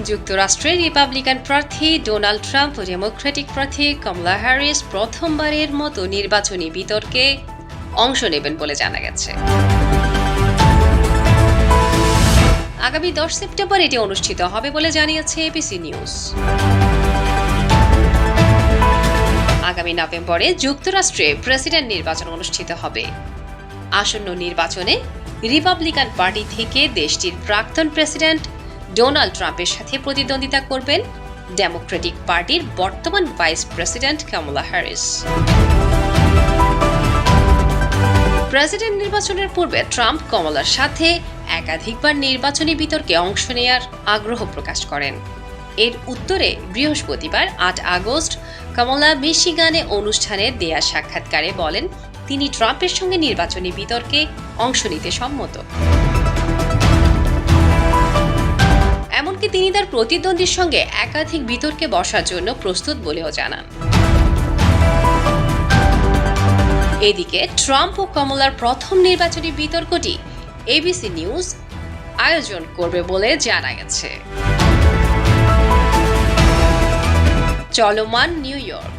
যুক্তরাষ্ট্রের রিপাবলিকান প্রার্থী Donald Trump ও Democratic প্রার্থী কমলা হ্যারিস প্রথমবারের মতো নির্বাচনী বিতর্কে অংশ নেবেন বলে জানা গেছে। আগামী 10 সেপ্টেম্বর এটি অনুষ্ঠিত হবে বলে জানিয়েছে এবিসি নিউজ। আগামী নভেম্বরে যুক্তরাষ্ট্রে প্রেসিডেন্ট নির্বাচন অনুষ্ঠিত হবে। আসন্ন নির্বাচনে রিপাবলিকান পার্টি থেকে দেশটির প্রাক্তন প্রেসিডেন্ট ডোনাল্ড ট্রাম্পের সাথে প্রতিদ্বন্দ্বিতা করবেন ডেমোক্রেটিক পার্টির বর্তমান ভাইস প্রেসিডেন্ট কমলা হ্যারিস। প্রেসিডেন্ট নির্বাচনের পূর্বে ট্রাম্প কমলার সাথে একাধিকবার নির্বাচনী বিতর্কে অংশ নেয়ার আগ্রহ প্রকাশ করেন। এর উত্তরে বৃহস্পতিবার 8 আগস্ট কমলা মিশিগানে অনুষ্ঠানে দেয়া সাক্ষাৎকারে বলেন তিনি ট্রাম্পের সঙ্গে নির্বাচনী বিতর্কে অংশ নিতে সম্মত। এমনকি তিনি তার প্রতিদ্বন্দ্বীর সঙ্গে একাধিক বিতর্কে বসার জন্য প্রস্তুত বলেও জানান। এদিকে ট্রাম্প ও কমলার প্রথম নির্বাচনী বিতর্কটি এবিসি নিউজ আয়োজন করবে বলে জানা গেছে। চলমান নিউ ইয়র্ক।